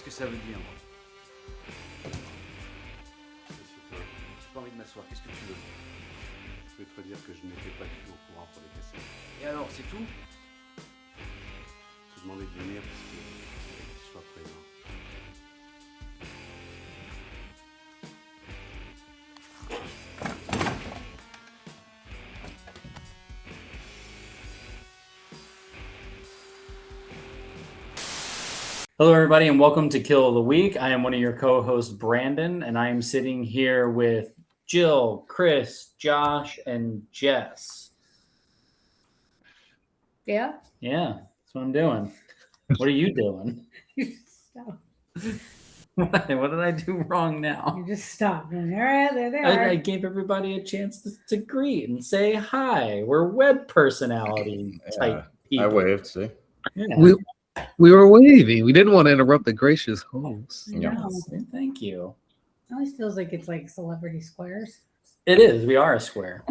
Qu'est-ce que ça veut dire? J'ai pas envie de m'asseoir, qu'est-ce que tu veux? Je vais te dire que je n'étais pas du tout au courant pour les cassettes. Et alors, c'est tout? J'ai demandé de venir parce que je voulais que tu sois présent. Hello, everybody, and welcome to Kill of the Week. I am one of your co-hosts, Brandon, and I am sitting here with Jill, Chris, Josh, and Jess. Yeah? Yeah, that's what I'm doing. What are you doing? Stop. What did I do wrong now? You just stop. All right, there they are. I gave everybody a chance to greet and say hi. We're web personality type people. I waved, see? Yeah. We were waving. We didn't want to interrupt the gracious host. Yeah. Yes, thank you. It always feels like it's like Celebrity Squares. It is. We are a square.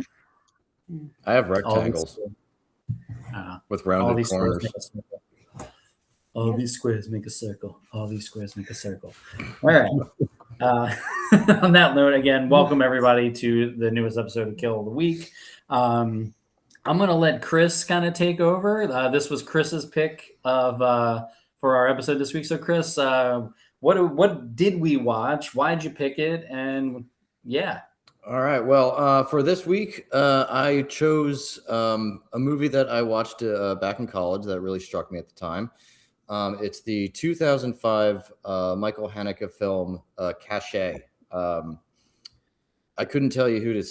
I have rectangles with rounded corners. All these squares make a circle. All these squares make a circle. All right. On that note, again, welcome everybody to the newest episode of Kill of the Week. I'm going to let Chris kind of take over. This was Chris's pick of for our episode this week. So, Chris, what did we watch? Why did you pick it? And yeah. All right. Well, for this week, I chose a movie that I watched back in college that really struck me at the time. It's the 2005 Michael Haneke film, Cachet. I couldn't tell you who it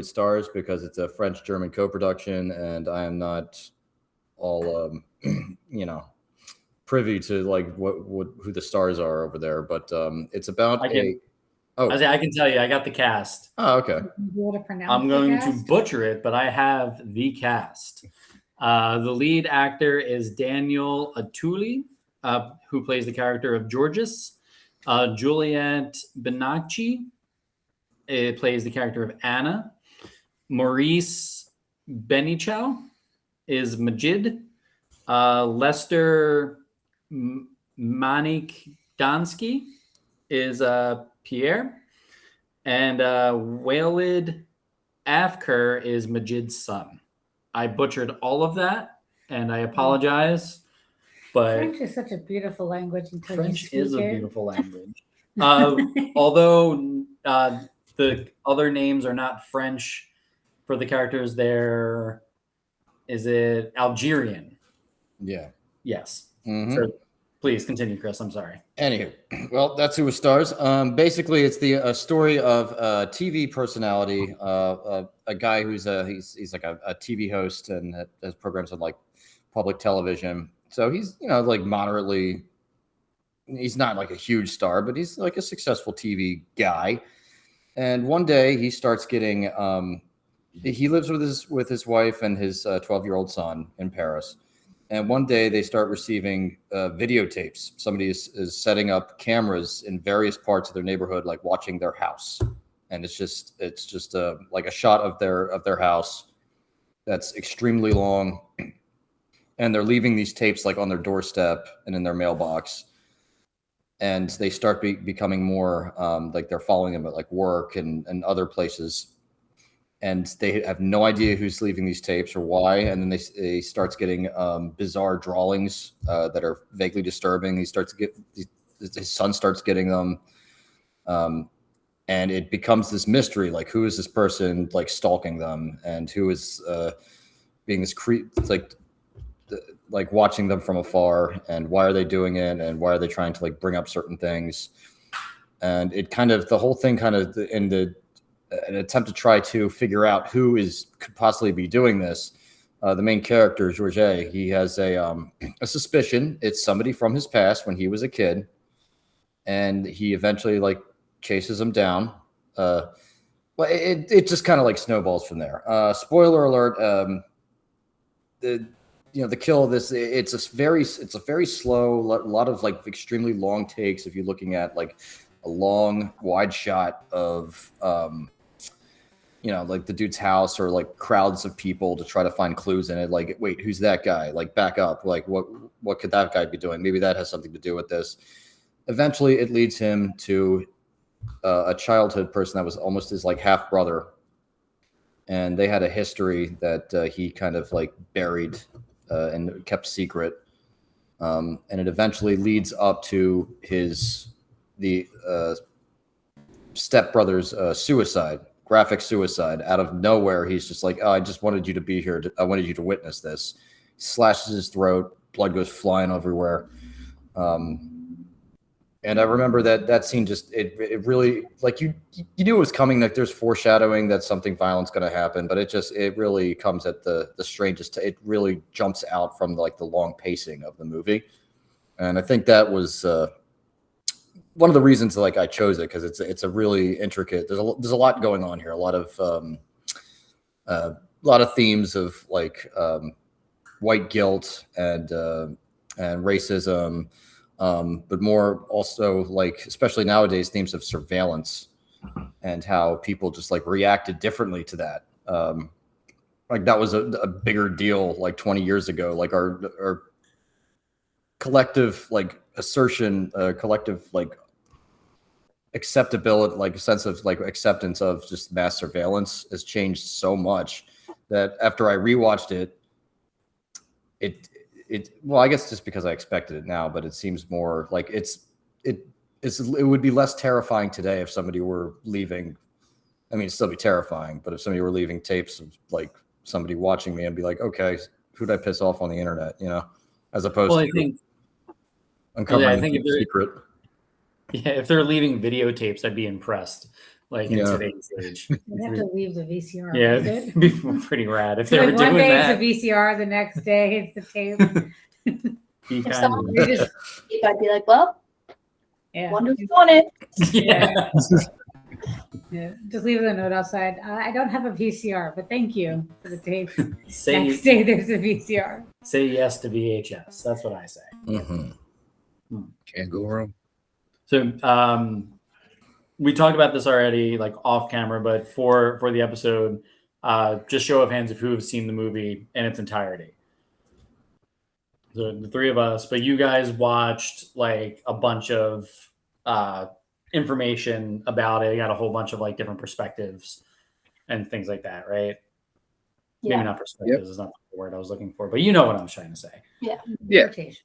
stars because it's a French-German co-production, and I am not all privy to like who the stars are over there. But it's about I can tell you, I got the cast. Oh, okay. I'm going to butcher it, but I have the cast. The lead actor is Daniel Atuli, who plays the character of Georges. Juliette Binoche plays the character of Anna. Maurice Benichow is Majid. Lester Manikdansky is Pierre. And Walid Afker is Majid's son. I butchered all of that, and I apologize. But French is such a beautiful language. French is a beautiful language. Although the other names are not French for the characters, is it Algerian? Yeah. Yes. Mm-hmm. So please continue, Chris. I'm sorry. Anywho, well, that's who it stars. Basically, it's the story of a TV personality, a guy who's he's like a TV host and has programs on like public television. So he's like moderately. He's not like a huge star, but he's like a successful TV guy. And one day he starts getting. He lives with his wife and his 12-year-old son in Paris. And one day they start receiving videotapes. Somebody is setting up cameras in various parts of their neighborhood, like watching their house. And it's just like a shot of their house that's extremely long. And they're leaving these tapes like on their doorstep and in their mailbox. And they start becoming more like they're following them at like work and other places. And they have no idea who's leaving these tapes or why. And then they starts getting bizarre drawings that are vaguely disturbing. His son starts getting them. And it becomes this mystery, like who is this person like stalking them and who is being this like watching them from afar, and why are they doing it, and why are they trying to like bring up certain things. And it the whole thing in an attempt to try to figure out who could possibly be doing this. The main character, Georges, he has a suspicion it's somebody from his past when he was a kid, and he eventually like chases him down. Well, it just kind of like snowballs from there. Spoiler alert: the kill of this, it's a very slow, lot of like extremely long takes. If you're looking at like a long wide shot of like the dude's house or like crowds of people to try to find clues in it. Like, wait, who's that guy? Like, back up. Like, what could that guy be doing? Maybe that has something to do with this. eventually it leads him to a childhood person that was almost his like half brother, and they had a history that he kind of like buried and kept secret, and it eventually leads up to the stepbrother's suicide, graphic suicide out of nowhere. He's just like, oh, I just wanted you to be here. I wanted you to witness this. He slashes his throat. Blood goes flying everywhere. And I remember that scene just, it really, like you knew it was coming, like there's foreshadowing that something violent's going to happen, but it really comes at the strangest, it really jumps out from like the long pacing of the movie. And I think that was, one of the reasons like I chose it, because it's a really intricate. There's a lot going on here. A lot of themes of like white guilt and racism, but more also like, especially nowadays, themes of surveillance and how people just like reacted differently to that. Like that was a bigger deal like 20 years ago. Like our collective like assertion, collective like acceptability, like a sense of like acceptance of just mass surveillance has changed so much that after I rewatched it, well, I guess just because I expected it now, but it seems more like it would be less terrifying today if somebody were leaving. I mean, it'd still be terrifying, but if somebody were leaving tapes of like somebody watching me and be like, okay, who'd I piss off on the internet, you know, as opposed to I think uncovering if secret. Yeah, if they're leaving videotapes, I'd be impressed. Like in today's age, You have to leave the VCR. yeah, with it'd it. be pretty rad if they were Like one doing day that. it's a VCR, the next day it's the tape. You If kind someone of- were to sleep, I'd be like, well, Yeah. wonder who's on it. yeah. Yeah. Just leave the note outside. I don't have a VCR, but thank you for the tape. Say Next day there's a VCR. say yes to VHS. That's what I say. Mm-hmm. Can't go wrong. So we talked about this already, like off camera, but for the episode, just show of hands of who have seen the movie in its entirety. So the three of us, but you guys watched like a bunch of information about it. You got a whole bunch of like different perspectives and things like that, right? Yeah. Maybe not perspectives is not the word I was looking for, but you know what I'm trying to say. Yeah. Interpretation.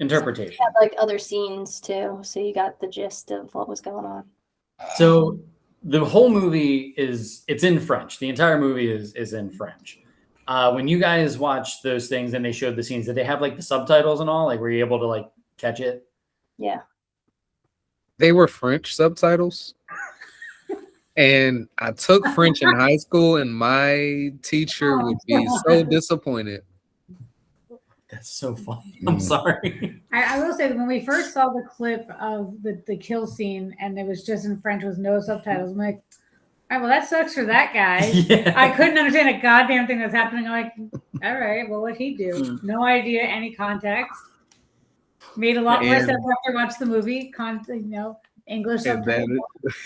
Interpretation. Had like other scenes too, so you got the gist of what was going on. So the whole movie it's in French. The entire movie is in French. When you guys watched those things and they showed the scenes, did they have like the subtitles and all? Like, were you able to like catch it? Yeah. They were French subtitles. And I took French in high school, and my teacher would be so disappointed. That's so funny. I'm sorry. I will say that when we first saw the clip of the kill scene and it was just in French with no subtitles, I'm like, all right, well, that sucks for that guy. Yeah. I couldn't understand a goddamn thing that's happening. I'm like, all right, well, what'd he do? No idea, any context. Made a lot more And- sense after I watched the movie. English And subtitles.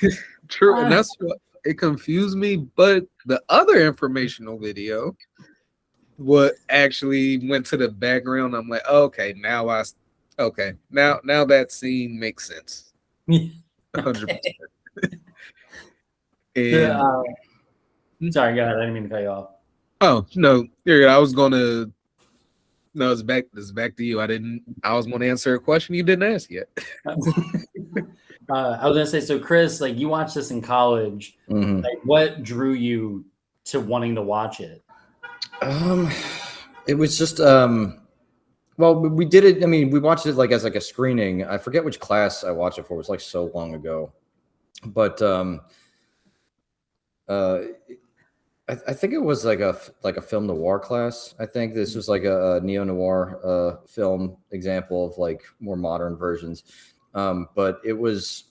that true, and that's what it confused me. But the other informational video, what actually went to the background, I'm like, okay, now that scene makes sense. 100%. Yeah, sorry, go ahead. I didn't mean to cut you off. Oh no, you're good. I was gonna. No, it's back. It's back to you. I was gonna answer a question you didn't ask yet. I was gonna say, so Chris, like you watched this in college. Mm-hmm. Like, what drew you to wanting to watch it? It was just well, we did it. I mean, we watched it like as like a screening. I forget which class I watched it for. It was like so long ago, but I think it was like a film noir class. I think this was like a neo noir film example of like more modern versions. But it was,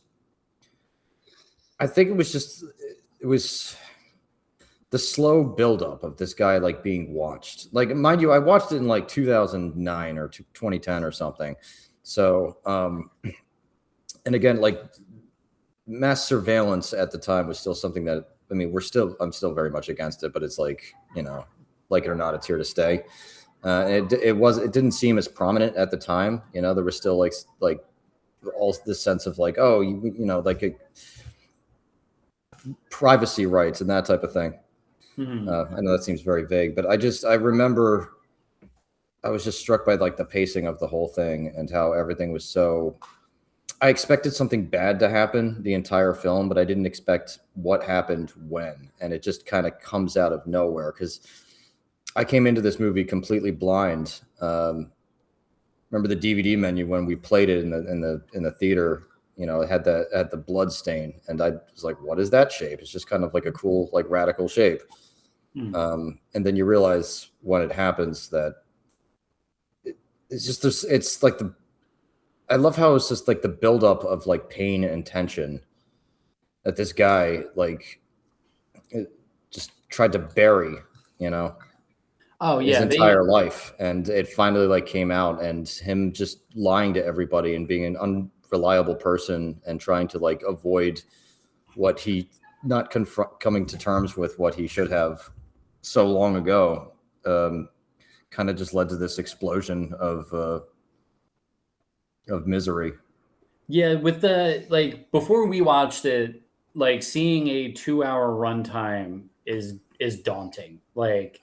I think it was the slow buildup of this guy like being watched. Like, mind you, I watched it in like 2009 or 2010 or something. So, and again, like mass surveillance at the time was still something that, I mean, I'm still very much against it, but it's like, you know, like it or not, it's here to stay. It didn't seem as prominent at the time. You know, there was still like all this sense of like, oh, you know, like privacy rights and that type of thing. I know that seems very vague, but I remember I was just struck by like the pacing of the whole thing and how everything was so. I expected something bad to happen the entire film, but I didn't expect what happened when, and it just kind of comes out of nowhere because I came into this movie completely blind. Remember the DVD menu when we played it in the theater? You know, it had the blood stain, and I was like, "What is that shape?" It's just kind of like a cool, like radical shape. And then you realize when it happens that it's just it's like I love how it's just like the buildup of like pain and tension that this guy like just tried to bury, you know. Oh his yeah, entire life, and it finally like came out, and him just lying to everybody and being an unreliable person and trying to like avoid what he not coming to terms with what he should have so long ago, kind of just led to this explosion of misery. Yeah, with the like before we watched it, like seeing a 2 hour runtime is daunting. Like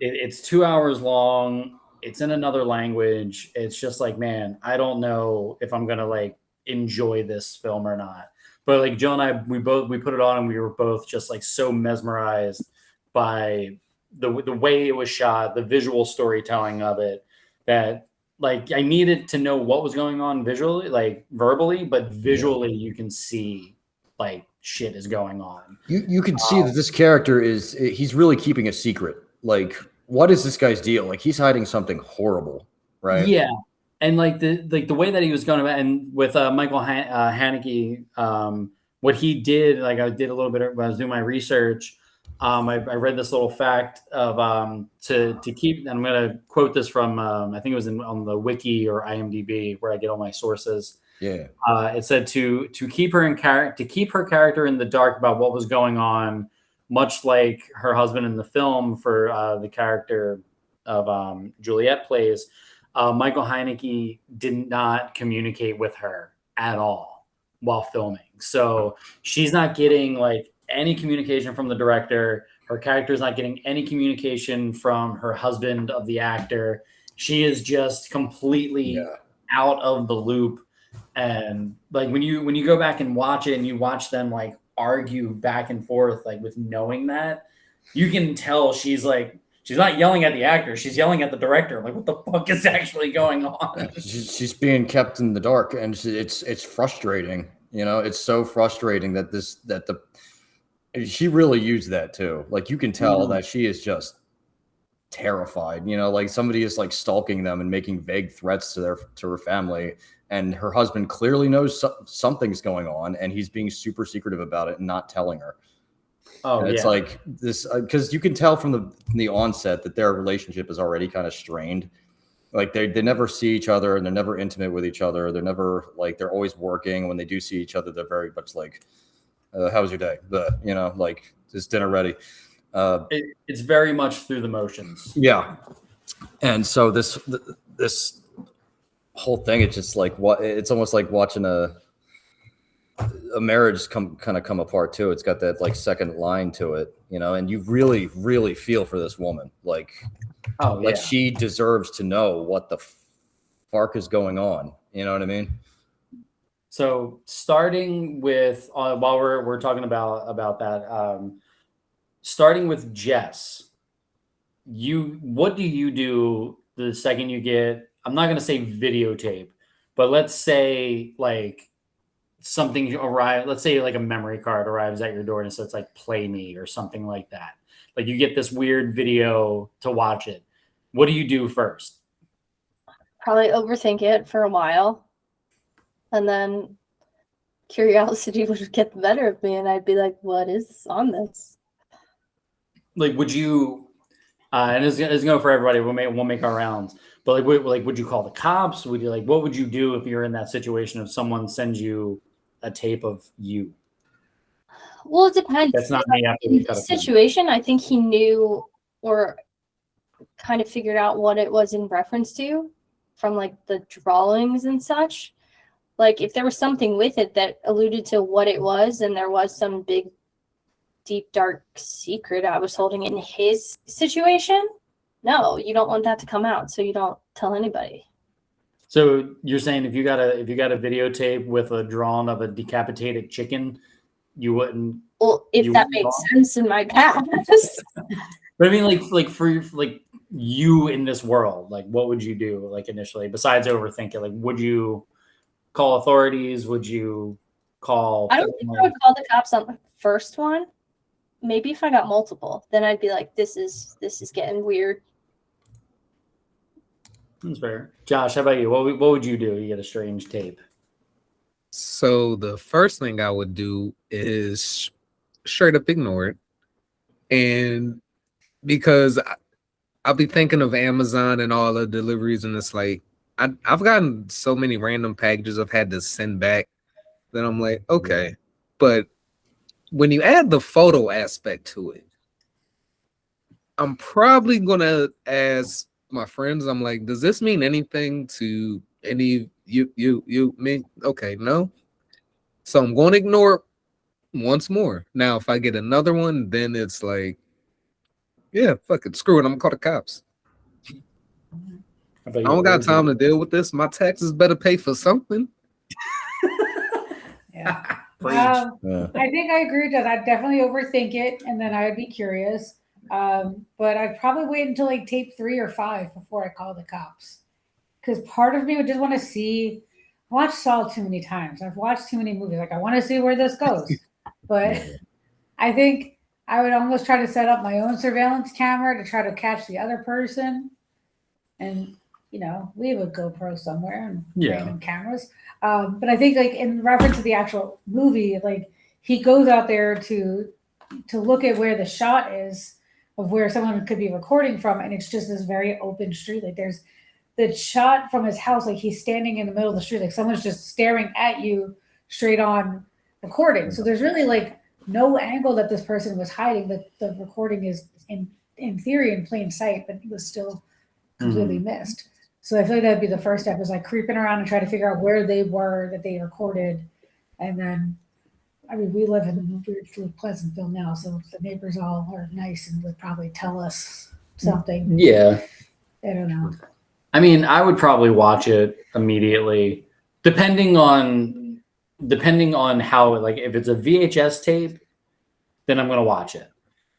it's 2 hours long. It's in another language. It's just like, man, I don't know if I'm gonna like enjoy this film or not. But like Joe and I, we put it on and we were both just like so mesmerized by the way it was shot, the visual storytelling of it, that like I needed to know what was going on visually, like verbally, but visually you can see like shit is going on. You can see that this character he's really keeping a secret. Like, what is this guy's deal? Like, he's hiding something horrible, right? Yeah, and like the way that he was going about, and with Michael Haneke, what he did, like I did a little bit when I was doing my research. I read this little fact of to keep, and I'm going to quote this from I think it was on the wiki or IMDb where I get all my sources. Yeah. It said to keep her to keep her character in the dark about what was going on, much like her husband in the film for the character of Juliet plays. Michael Haneke did not communicate with her at all while filming, so she's not getting like any communication from the director. Her character is not getting any communication from her husband of the actor. She is just completely out of the loop. And like when you go back and watch it and you watch them like argue back and forth, like with knowing that, you can tell she's not yelling at the actor, she's yelling at the director. Like, what the fuck is actually going on? She's being kept in the dark, and it's frustrating. You know, it's so frustrating that she really used that too. Like, you can tell that she is just terrified. You know, like somebody is like stalking them and making vague threats to her family, and her husband clearly knows something's going on, and he's being super secretive about it and not telling her. Oh, and it's like this because you can tell from the onset that their relationship is already kind of strained. Like they never see each other, and they're never intimate with each other. They're never like, they're always working. When they do see each other, they're very much like, how was your day? You know, like, is dinner ready? It's very much through the motions. Yeah. And so this whole thing, it's just like, it's almost like watching a marriage come apart too. It's got that like second line to it, you know, and you really, really feel for this woman. Like, like she deserves to know what the fuck is going on. You know what I mean? So starting with while we're talking about that, starting with Jess, what do you do the second you get, I'm not going to say videotape, but let's say like something arrives, let's say like a memory card arrives at your door and it says like play me or something like that. Like you get this weird video to watch it. What do you do first? Probably overthink it for a while. And then curiosity would get the better of me and I'd be like, what is on this? Like, would you, and it's going to go for everybody. We'll make our rounds. But would you call the cops? Would you what would you do if you're in that situation if someone sends you a tape of you? Well, it depends. That's not me. In this situation, I think he knew or kind of figured out what it was in reference to from like the drawings and such. Like if there was something with it that alluded to what it was, and there was some big, deep, dark secret I was holding in his situation, no, you don't want that to come out, so you don't tell anybody. So you're saying if you got a videotape with a drawing of a decapitated chicken, you wouldn't. Well, if You that wouldn't makes talk? sense in my past. But I mean, like for like you in this world, like what would you do? Like initially, besides overthink it, like would you call authorities? Would you call? I don't think I would call the cops on the first one. Maybe if I got multiple, then I'd be like, this is getting weird. That's fair. Josh, how about you? What would you do? You get a strange tape. So the first thing I would do is straight up ignore it. And because I'll be thinking of Amazon and all the deliveries, and it's like I've gotten so many random packages I've had to send back that I'm like, okay. But when you add the photo aspect to it, I'm probably gonna ask my friends, I'm like, does this mean anything to any you me? Okay, no. So I'm going to ignore it once more. Now, if I get another one, then it's like, yeah, fuck it, screw it. I'm gonna call the cops. How about I you? don't What got would you time do? to deal with this. My taxes better pay for something. Yeah. Preach. Yeah. I think I agree with that. I'd definitely overthink it, and then I would be curious. But I'd probably wait until like tape 3 or 5 before I call the cops, because part of me would just want to see. I watched Saw too many times. I've watched too many movies. Like I want to see where this goes, but I think I would almost try to set up my own surveillance camera to try to catch the other person. And we have a GoPro somewhere and Yeah. random cameras. But I think like in reference to the actual movie, like he goes out there to look at where the shot is of where someone could be recording from, and it's just this very open street. Like there's the shot from his house, like he's standing in the middle of the street, like someone's just staring at you straight on recording. So there's really like no angle that this person was hiding. That the recording is in theory in plain sight, but it was still completely missed. So I feel like that'd be the first step, is like creeping around and try to figure out where they were that they recorded. And then, I mean, we live in weirdly Pleasantville now, so the neighbors all are nice and would probably tell us something. Yeah. I don't know. I mean, I would probably watch it immediately, depending on how, like, if it's a VHS tape, then I'm gonna watch it.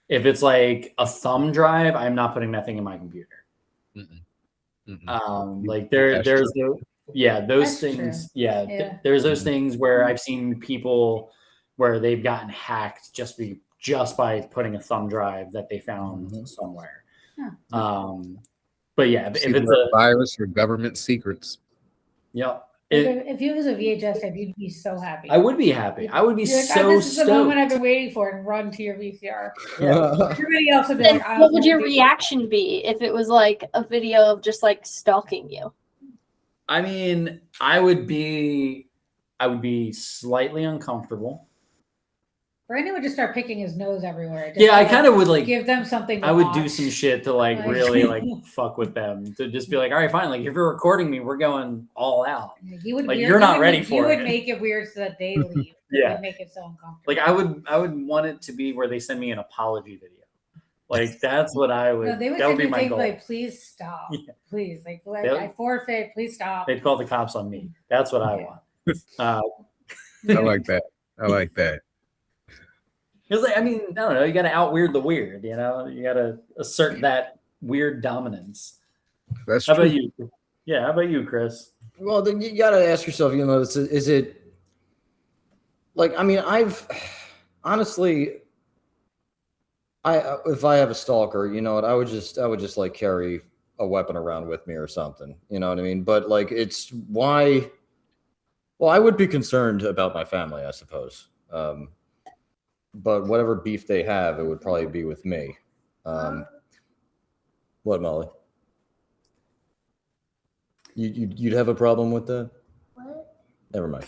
If it's like a thumb drive, I'm not putting that thing in my computer. Like there's those That's things. true. Yeah, there's those things where I've seen people where they've gotten hacked just by putting a thumb drive that they found somewhere. But yeah, if it's a virus or government secrets. If it was a VHS tape, you'd be so happy. I would be happy. I would be You're like, so this is the moment I've stoked. been waiting for, and run to your VCR. Yeah. Everybody else would be Then like, what would your reaction be if it was like a video of just like stalking you? I mean, I would be slightly uncomfortable. Brandon would just start picking his nose everywhere. Yeah, I kind of would like give them something. To I would watch. do some shit to like Like- really like fuck with them, to just be like, all right, fine. Like if you're recording me, we're going all out. You would, Like, you're not ready for You it. would make it weird so that they leave. Yeah. Would make it so uncomfortable. Like I would want it to be where they send me an apology video. Like that's what I would. No, they would that would send be you my things goal. like, please stop. Yeah. Please. Like They'll- I forfeit, please stop. They'd call the cops on me. That's what I want. I like that. I like that. Because like, I mean, I don't know. You got to out weird the weird. You know, you got to assert that weird dominance. That's How true. about you? Yeah. How about you, Chris? Well, then you got to ask yourself, is it like, I mean, I've honestly, if I have a stalker, you know what, I would just like carry a weapon around with me or something, you know what I mean? But like, it's why, well, I would be concerned about my family, I suppose. But whatever beef they have, it would probably be with me. What, Molly? You'd have a problem with that? What? Never mind.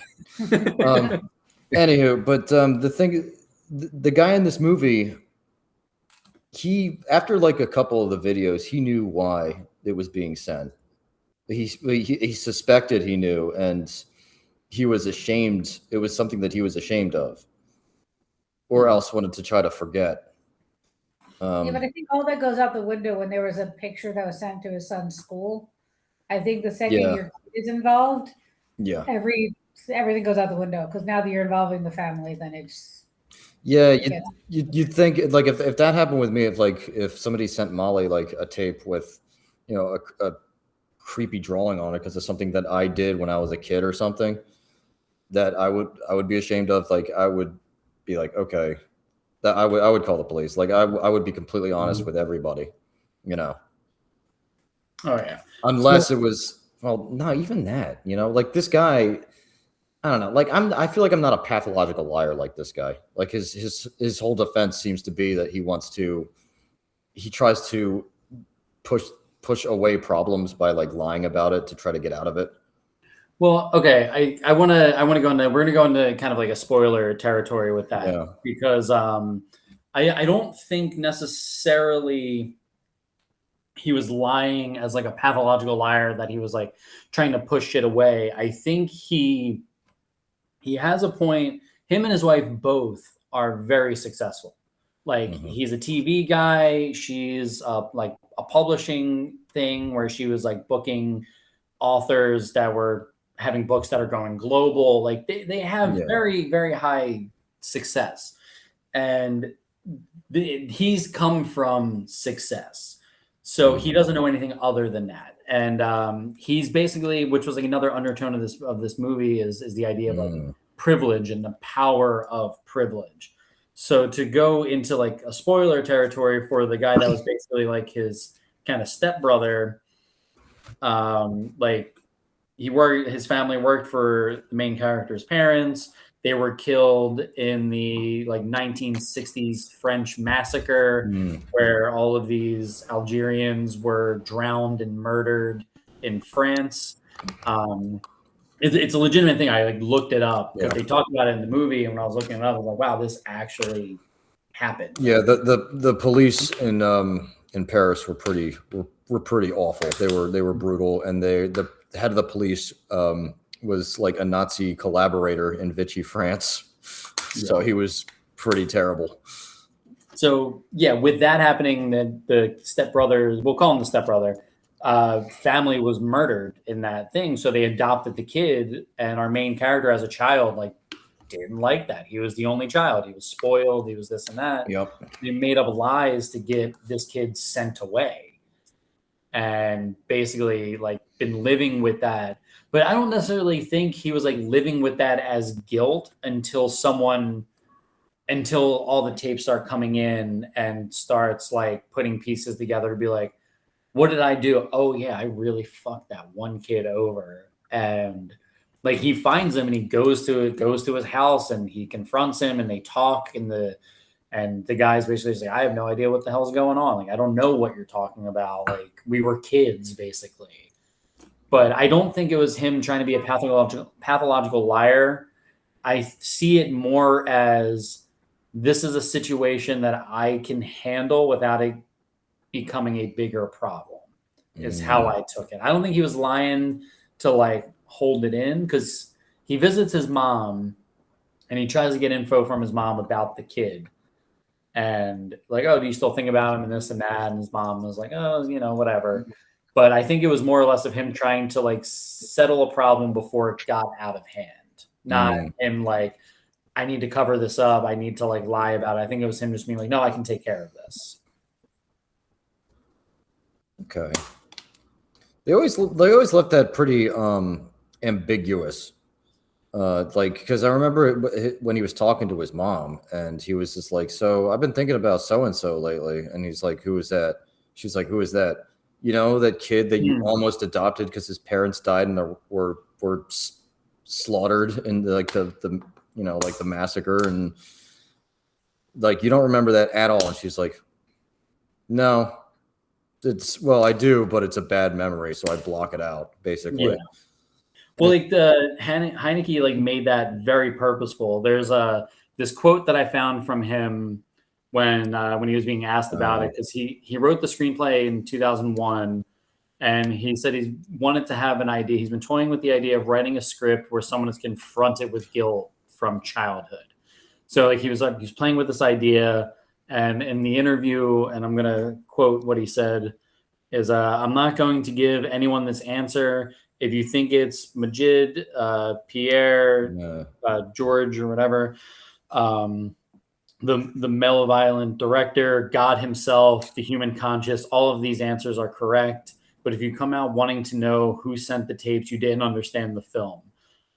Anywho, but the thing, the guy in this movie, after like a couple of the videos, he knew why it was being sent. He suspected he knew, and he was ashamed. It was something that he was ashamed of, or else wanted to try to forget. Yeah, but I think all that goes out the window when there was a picture that was sent to his son's school. I think the second Yeah. your kid is involved, Yeah. everything goes out the window because now that you're involving the family, then it's Yeah, Yeah. you'd think like if that happened with me, if somebody sent Molly like a tape with, a creepy drawing on it because of something that I did when I was a kid or something, that I would be ashamed of. Like I would be like, okay, that I would call the police. Like I would be completely honest with everybody, Oh yeah. unless it was no, even that, like this guy. I don't know. Like I feel like I'm not a pathological liar like this guy. Like his whole defense seems to be that he tries to push away problems by like lying about it to try to get out of it. Well, okay. I want to go into, we're going to go into kind of like a spoiler territory with that because I don't think necessarily he was lying as like a pathological liar, that he was like trying to push shit away. I think he has a point. Him and his wife both are very successful. Like he's a TV guy. She's like a publishing thing where she was like booking authors that were having books that are going global. Like they have very, very high success. And he's come from success. So he doesn't know anything other than that. And he's basically, which was like another undertone of this movie is the idea of like privilege and the power of privilege. So to go into like a spoiler territory for the guy that was basically like his kind of stepbrother, like his family worked for the main character's parents. They were killed in the like 1960s French massacre, where all of these Algerians were drowned and murdered in France. It's a legitimate thing. I like looked it up because they talked about it in the movie, and when I was looking it up, I was like, "Wow, this actually happened." Yeah, the police in Paris were pretty awful. They were brutal, and the head of the police was like a Nazi collaborator in Vichy, France. So he was pretty terrible. So yeah, with that happening, the stepbrother, we'll call him the stepbrother, family was murdered in that thing. So they adopted the kid, and our main character as a child, like, didn't like that. He was the only child. He was spoiled. He was this and that. Yep. They made up lies to get this kid sent away, and basically like been living with that. But I don't necessarily think he was like living with that as guilt until all the tapes start coming in and starts like putting pieces together to be like, what did I do? Oh yeah, I really fucked that one kid over. And like he finds him and he goes to his house and he confronts him and they talk and the guy's basically like, I have no idea what the hell's going on. Like, I don't know what you're talking about. Like, we were kids basically. But I don't think it was him trying to be a pathological liar. I see it more as this is a situation that I can handle without it becoming a bigger problem, is how I took it. I don't think he was lying to like hold it in, because he visits his mom and he tries to get info from his mom about the kid. And like, oh, do you still think about him and this and that? And his mom was like, oh, whatever. But I think it was more or less of him trying to like settle a problem before it got out of hand. Not him like, I need to cover this up. I need to like lie about it. I think it was him just being like, no, I can take care of this. Okay. They always left that pretty ambiguous. Like, because I remember when he was talking to his mom and he was just like, so I've been thinking about so-and-so lately. And he's like, who is that? She's like, who is that? That kid that you almost adopted because his parents died and were slaughtered in the massacre, and like, you don't remember that at all. And she's like, no, I do, but it's a bad memory, so I block it out, basically. Yeah. Well, like the Heineke like made that very purposeful. There's this quote that I found from him when he was being asked about it, because he wrote the screenplay in 2001, And he said he wanted to have an idea. He's been toying with the idea of writing a script where someone is confronted with guilt from childhood. So like he's playing with this idea, and in the interview, and I'm gonna quote what he said, is I'm not going to give anyone this answer. If you think it's Majid, Pierre, George, or whatever, the malevolent director, God himself, the human conscious, all of these answers are correct. But if you come out wanting to know who sent the tapes, you didn't understand the film.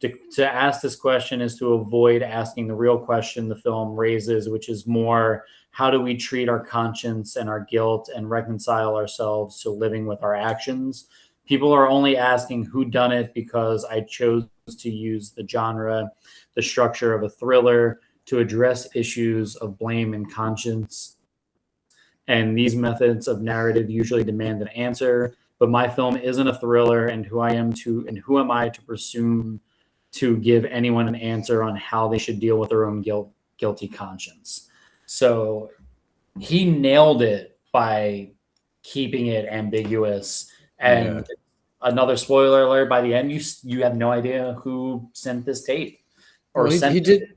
To ask this question is to avoid asking the real question the film raises, which is more, how do we treat our conscience and our guilt and reconcile ourselves to living with our actions? People are only asking who done it because I chose to use the genre, the structure of a thriller to address issues of blame and conscience. And these methods of narrative usually demand an answer. But my film isn't a thriller, and who am I to presume to give anyone an answer on how they should deal with their own guilty conscience. So he nailed it by keeping it ambiguous. And another spoiler alert: by the end, you have no idea who sent this tape or he did.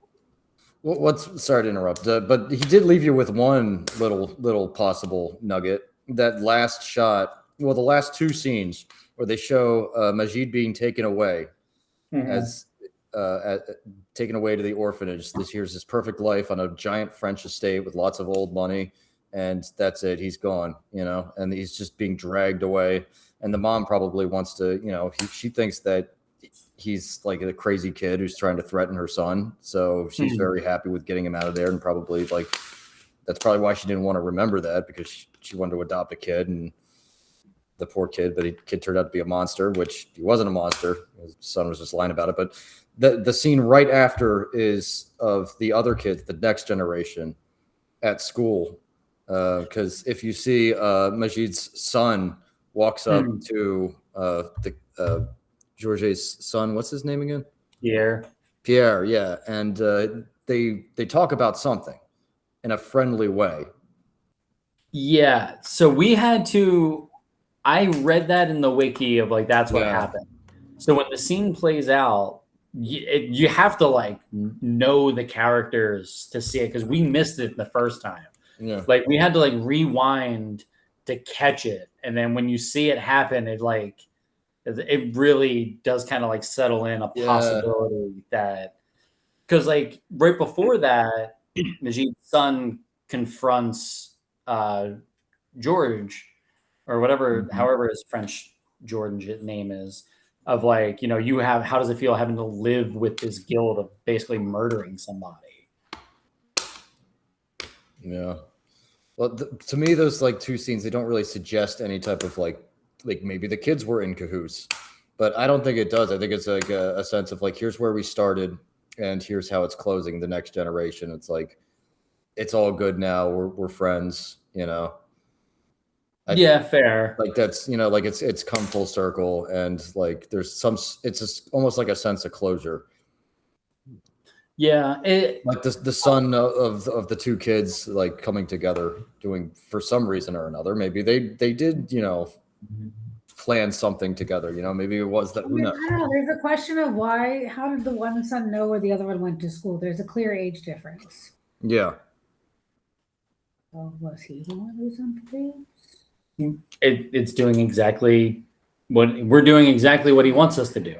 Sorry to interrupt, but he did leave you with one little possible nugget. That last shot. Well, the last two scenes where they show Majid being taken away, taken away to the orphanage. Here's his perfect life on a giant French estate with lots of old money, and that's it. He's gone, and he's just being dragged away. And the mom probably wants to, she thinks that he's like a crazy kid who's trying to threaten her son. So she's very happy with getting him out of there, and probably that's probably why she didn't want to remember that, because she wanted to adopt a kid, and the poor kid, but the kid turned out to be a monster, which he wasn't a monster. His son was just lying about it. But the scene right after is of the other kids, the next generation at school. Because if you see Majid's son walks up to Georges' son, what's his name again? Pierre, yeah. And they talk about something in a friendly way. Yeah. So I read that in the wiki of that's what happened. So when the scene plays out, you have to know the characters to see it, because we missed it the first time. Yeah. We had to rewind to catch it, and then when you see it happen, it really does kind of settle in a possibility that, because right before that, Majid's son confronts George, or whatever, however his French George name is, of how does it feel having to live with this guilt of basically murdering somebody? Yeah. Well, to me, those two scenes, they don't really suggest any type of maybe the kids were in cahoots, but I don't think it does. I think it's a sense of here's where we started and here's how it's closing the next generation. It's it's all good now. We're friends, Yeah, fair. That's it's come full circle, and there's it's almost like a sense of closure. Yeah, the son of the two kids coming together, doing for some reason or another. Maybe they did plan something together. Maybe it was that. Who knows? I don't know. There's a question of how did the one son know where the other one went to school? There's a clear age difference. Yeah. So was he the one who sent the tapes? It's doing exactly what we're doing, exactly what he wants us to do.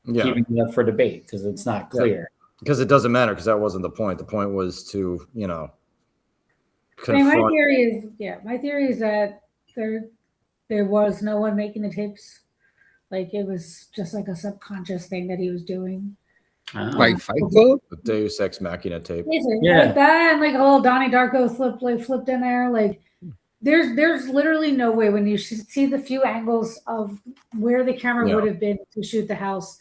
Yeah. Keeping it up for debate because it's not clear. Yeah. Because it doesn't matter, because that wasn't the point. The point was to, confront. My theory is that there was no one making the tapes. It was just a subconscious thing that he was doing. Fight Club? The Deus Ex Machina tape. Yeah. That and whole Donnie Darko flipped in there. There's literally no way, when you see the few angles of where the camera would have been to shoot the house,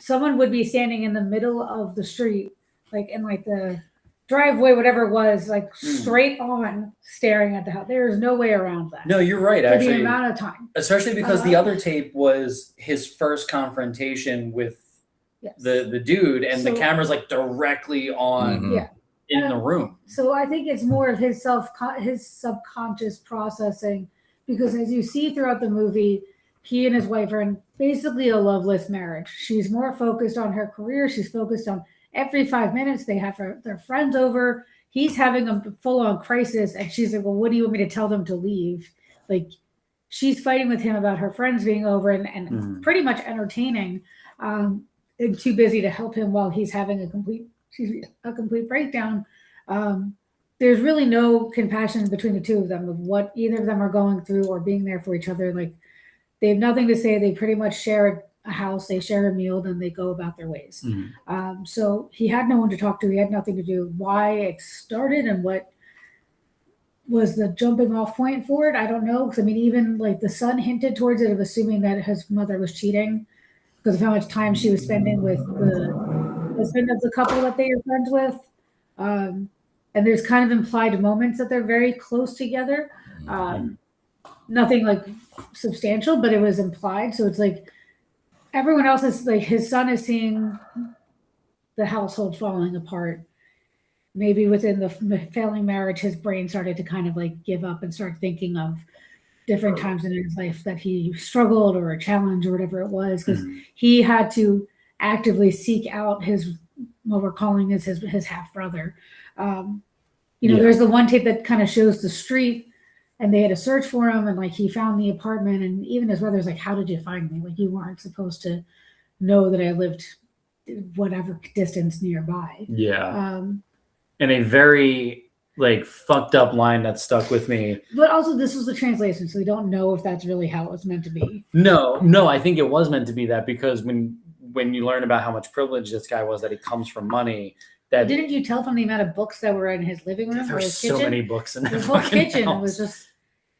someone would be standing in the middle of the street, in the driveway, whatever it was, straight on staring at the house. There is no way around that. No, you're right. For Actually, the amount of time, especially because the other tape was his first confrontation with the dude, and the camera's directly on in the room. So I think it's more of his subconscious processing, because as you see throughout the movie, he and his wife are in basically a loveless marriage. She's more focused on her career. She's focused on every 5 minutes they have their friends over. He's having a full-on crisis, and she's like, well, what do you want me to tell them to leave? Like, she's fighting with him about her friends being over and pretty much entertaining, and too busy to help him while he's having a complete breakdown. There's really no compassion between the two of them of what either of them are going through or being there for each other. Like, they have nothing to say. They pretty much share a house, they share a meal, then they go about their ways. So he had no one to talk to. He had nothing to do. Why it started and what was the jumping off point for it, I don't know. Because I mean, even like the son hinted towards it of assuming that his mother was cheating because of how much time she was spending with the husband of the couple that they are friends with. And there's kind of implied moments that they're very close together. Nothing like substantial, but it was implied. So it's like everyone else is like, his son is seeing the household falling apart. Maybe within the failing marriage, his brain started to kind of like give up and start thinking of different times in his life that he struggled or a challenge or whatever it was, because he had to actively seek out his, what we're calling is his half brother. There's the one tape that kind of shows the street, and they had to search for him, and like he found the apartment, and even his brother's like, how did you find me? Like, you weren't supposed to know that I lived whatever distance nearby. And a very like fucked up line that stuck with me. But also, this was the translation, so we don't know if that's really how it was meant to be. No, I think it was meant to be that, because when you learn about how much privilege this guy was, that he comes from money. That didn't you tell from the amount of books that were in his living room? There were so kitchen? many books in the whole kitchen house. Was just.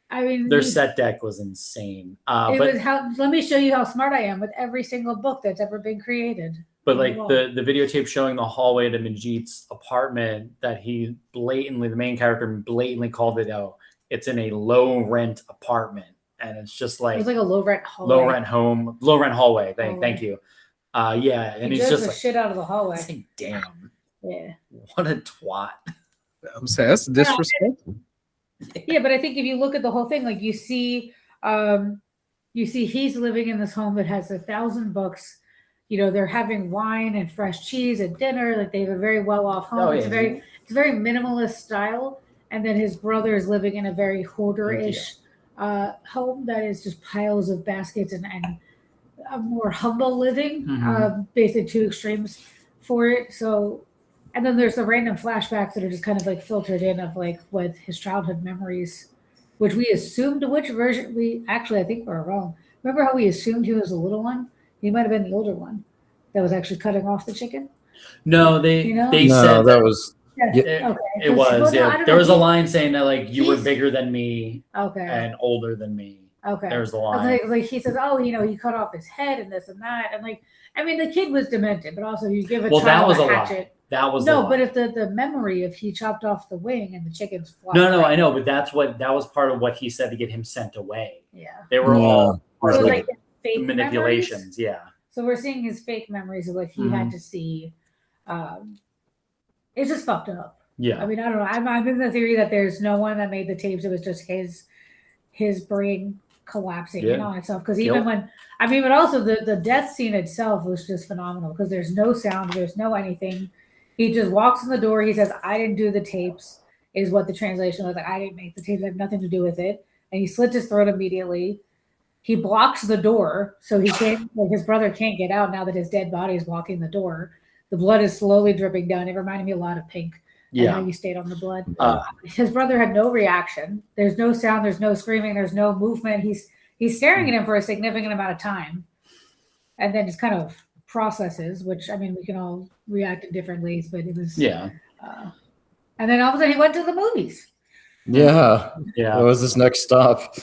I mean, their set deck was insane. Let me show you how smart I am with every single book that's ever been created. But like the videotape showing the hallway to Manjeet's apartment, that he blatantly, the main character blatantly called it out. It's in a low rent apartment, and it's just like it was like a low rent hallway. Low rent hallway. Thank you. And he's just the like, shit out of the hallway. Like, damn. Yeah. What a twat. I'm saying that's disrespectful. Yeah, but I think if you look at the whole thing, like you see he's living in this home that has 1,000 books. They're having wine and fresh cheese at dinner. Like, they have a very well-off home. It's a very minimalist style. And then his brother is living in a very hoarder-ish home that is just piles of baskets and a more humble living. Basically, two extremes for it. So. And then there's the random flashbacks that are just kind of like filtered in of like with his childhood memories, which we assumed which version I think we're wrong. Remember how we assumed he was the little one? He might have been the older one that was actually cutting off the chicken. No, they said that was. It was. There was a line saying that like you were bigger than me, and older than me. There's the line. Like he says, oh, he cut off his head and this and that, and like I mean the kid was demented, but also you give a child a hatchet. That was but if the memory of he chopped off the wing and the chickens fly. No, I know, but that was part of what he said to get him sent away. Yeah, they were all part of like fake manipulations. Memories. Yeah, so we're seeing his fake memories of what he had to see. It's just fucked up. Yeah, I mean, I don't know. I'm in the theory that there's no one that made the tapes. It was just his brain collapsing in on itself. Because even but also the death scene itself was just phenomenal because there's no sound, there's no anything. He just walks in the door. He says, I didn't do the tapes, is what the translation was. Like, I didn't make the tapes. I have nothing to do with it. And he slits his throat immediately. He blocks the door. So he can't, like, his brother can't get out now that his dead body is blocking the door. The blood is slowly dripping down. It reminded me a lot of Pink. Yeah. How you stayed on the blood. His brother had no reaction. There's no sound. There's no screaming. There's no movement. He's staring at him for a significant amount of time. And then just kind of processes, which I mean we can all react in different ways, but it was and then all of a sudden he went to the movies. What was his next stop?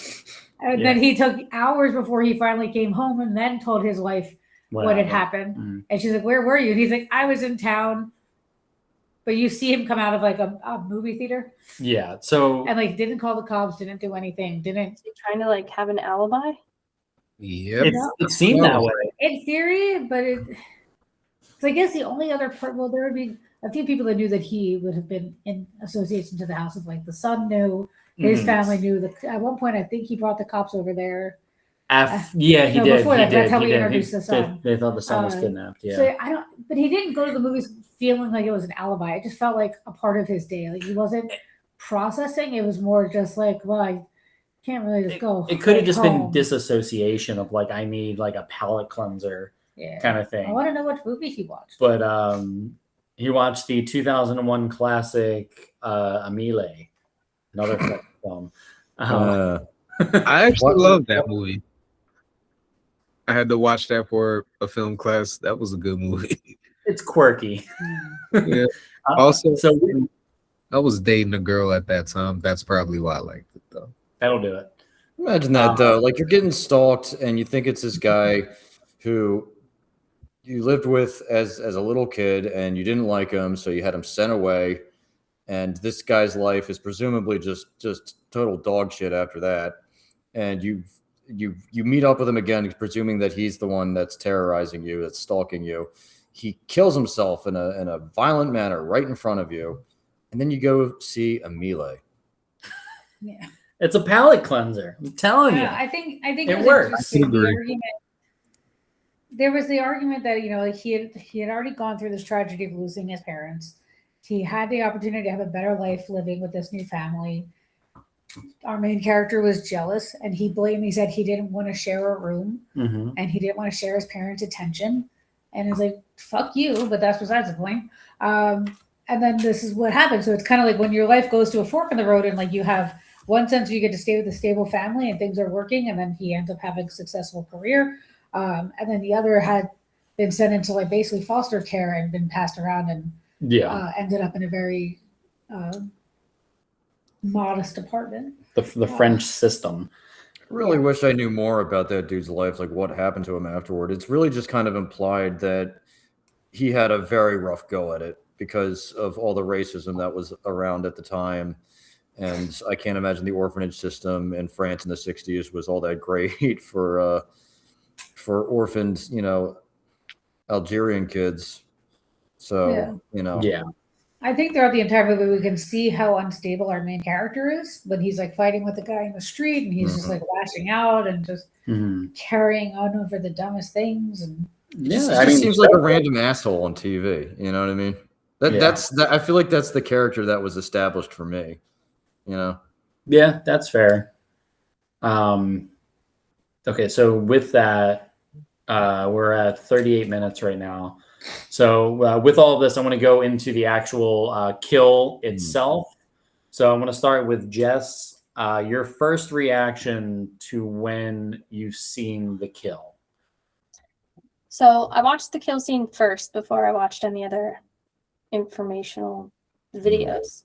And then he took hours before he finally came home and then told his wife what had happened. And she's like, where were you? And he's like, I was in town. But you see him come out of like a movie theater. So and like didn't call the cops, didn't do anything, didn't. Is he trying to like have an alibi? Yep. It seemed that way. In theory, but so I guess the only other part, well, there would be a few people that knew that he would have been in association to the house. Of like the son knew, his family knew. At one point, I think he brought the cops over there. Yeah, he No, did. before He that, that's did. how He we did. introduced the son. They thought the son was kidnapped. Yeah. So I don't, but he didn't go to the movies feeling like it was an alibi. It just felt like a part of his day. Like he wasn't processing. It was more just like, well, I can't really just go. It could have right just home. been disassociation of like I need like a palate cleanser kind of thing. I want to know what movie he watched. But he watched the 2001 classic Amile, another film. I actually love that movie. I had to watch that for a film class. That was a good movie. It's quirky. Yeah. Also, I was dating a girl at that time. That's probably why I liked it, though. That'll do it. Imagine that though. Like you're getting stalked, and you think it's this guy who you lived with as a little kid, and you didn't like him, so you had him sent away. And this guy's life is presumably just total dog shit after that. And you meet up with him again, presuming that he's the one that's terrorizing you, that's stalking you. He kills himself in a violent manner right in front of you, and then you go see Amile. Yeah, it's a palate cleanser. I'm telling you. I think it works. There was the argument that like he had already gone through this tragedy of losing his parents. He had the opportunity to have a better life living with this new family. Our main character was jealous, and he said he didn't want to share a room, and he didn't want to share his parents' attention. And it's like, fuck you, but that's besides the point. And then this is what happens. So it's kind of like when your life goes to a fork in the road, and like you have one sense you get to stay with a stable family and things are working, and then he ends up having a successful career. And then the other had been sent into like basically foster care and been passed around and ended up in a very modest apartment. The French system. I really wish I knew more about that dude's life, like what happened to him afterward. It's really just kind of implied that he had a very rough go at it because of all the racism that was around at the time. And I can't imagine the orphanage system in France in the 60s was all that great for orphaned, Algerian kids. So, I think throughout the entire movie, we can see how unstable our main character is when he's like fighting with the guy in the street and he's just like lashing out and just carrying on over the dumbest things. And he seems like a random asshole on TV. You know what I mean? That's I feel like that's the character that was established for me. Yeah, that's fair. Okay, so with that, we're at 38 minutes right now. So with all of this, I want to go into the actual kill itself. So I'm going to start with Jess. Your first reaction to when you've seen the kill. So I watched the kill scene first before I watched any other informational videos.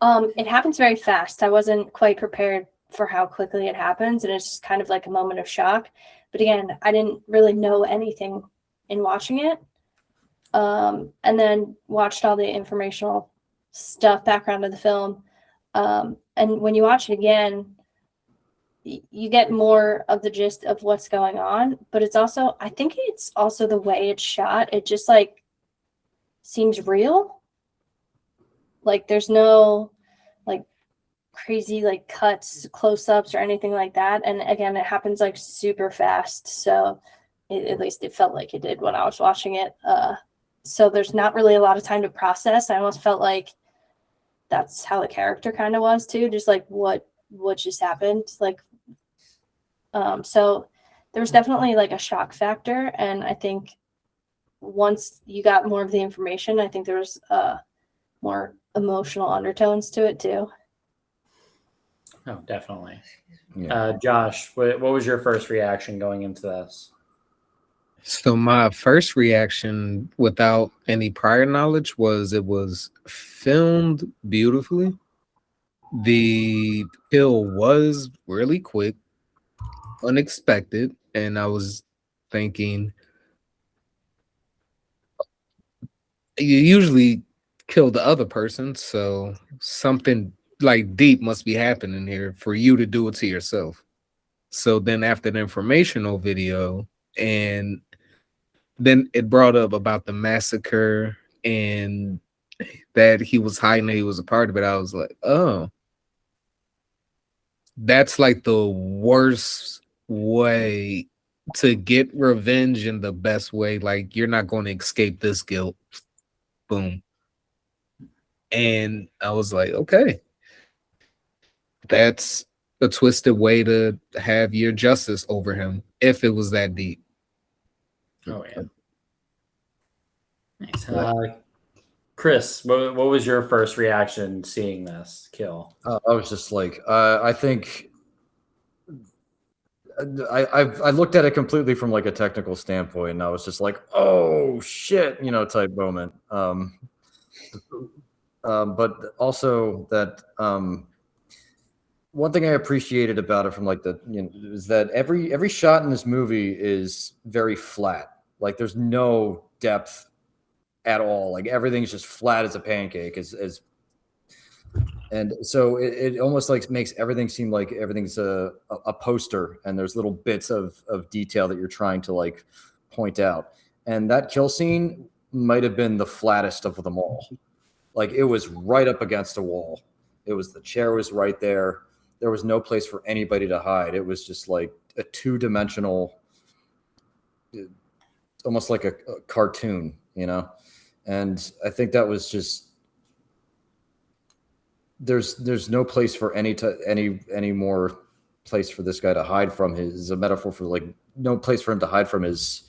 It happens very fast. I wasn't quite prepared for how quickly it happens, and it's just kind of like a moment of shock. But again, I didn't really know anything in watching it. And then watched all the informational stuff, background of the film. And when you watch it again, you get more of the gist of what's going on. But I think it's also the way it's shot. It just like seems real. Like there's no like crazy like cuts, close-ups or anything like that. And again, it happens like super fast. So at least it felt like it did when I was watching it. So there's not really a lot of time to process. I almost felt like that's how the character kind of was too, just like what just happened. Like, so there was definitely like a shock factor. And I think once you got more of the information, I think there was more emotional undertones to it too. Oh, definitely. Yeah. Josh, what was your first reaction going into this? So my first reaction without any prior knowledge was it was filmed beautifully. The kill was really quick, unexpected, and I was thinking you usually kill the other person, so something like deep must be happening here for you to do it to yourself. So then after the informational video, and then it brought up about the massacre and that he was hiding that he was a part of it. I was like, oh, that's like the worst way to get revenge in the best way. Like, you're not going to escape this guilt. Boom. And I was like, okay, that's a twisted way to have your justice over him if it was that deep. Oh yeah. Nice. Chris, what was your first reaction seeing this kill? I was just like, I think I looked at it completely from like a technical standpoint, and I was just like, oh shit, type moment. But also that one thing I appreciated about it from like is that every shot in this movie is very flat. Like there's no depth at all. Like everything's just flat as a pancake. And so it almost like makes everything seem like everything's a poster, and there's little bits of detail that you're trying to like point out. And that kill scene might have been the flattest of them all. Like it was right up against a wall. The chair was right there. There was no place for anybody to hide. It was just like a two-dimensional, almost like a cartoon, And I think that was just, there's no place for any more place for this guy to hide from. Is a metaphor for like no place for him to hide from there's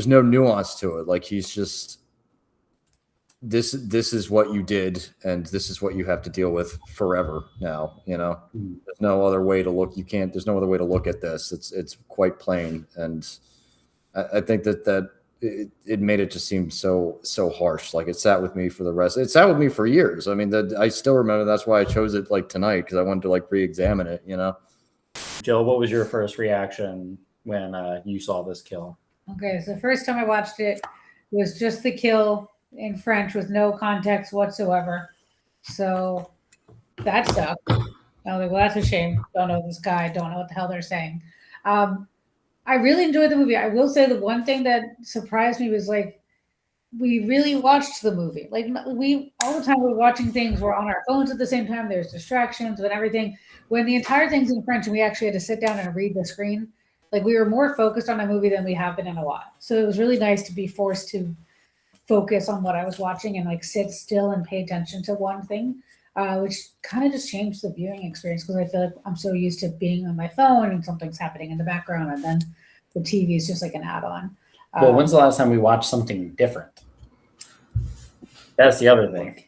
no nuance to it. Like he's just, this is what you did, and this is what you have to deal with forever now. There's no other way to look. There's no other way to look at this. It's quite plain, and I think that it made it just seem so harsh. Like it sat with me for the rest. It sat with me for years. I mean, I still remember. That's why I chose it like tonight, because I wanted to like re-examine it. Jill, what was your first reaction when you saw this kill? Okay, so the first time I watched it was just the kill in French with no context whatsoever. So that sucked. I was like, well, that's a shame. Don't know this guy. Don't know what the hell they're saying. I really enjoyed the movie. I will say the one thing that surprised me was like, we really watched the movie. Like we all the time we're watching things, we're on our phones at the same time. There's distractions and everything. When the entire thing's in French and we actually had to sit down and read the screen, like we were more focused on a movie than we have been in a while. So it was really nice to be forced to focus on what I was watching and like sit still and pay attention to one thing, which kind of just changed the viewing experience, because I feel like I'm so used to being on my phone and something's happening in the background, and then the TV is just like an add-on. Well, when's the last time we watched something different? That's the other thing.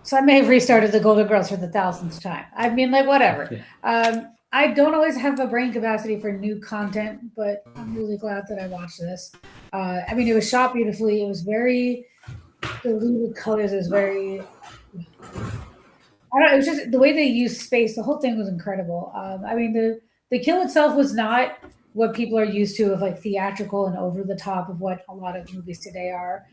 So I may have restarted the Golden Girls for the 1000th time. I mean, like, whatever. Yeah. I don't always have the brain capacity for new content, but I'm really glad that I watched this. I mean, it was shot beautifully. It was very diluted colors. It was very, it was just the way they used space. The whole thing was incredible. I mean, the kill itself was not what people are used to of like theatrical and over the top of what a lot of movies today are.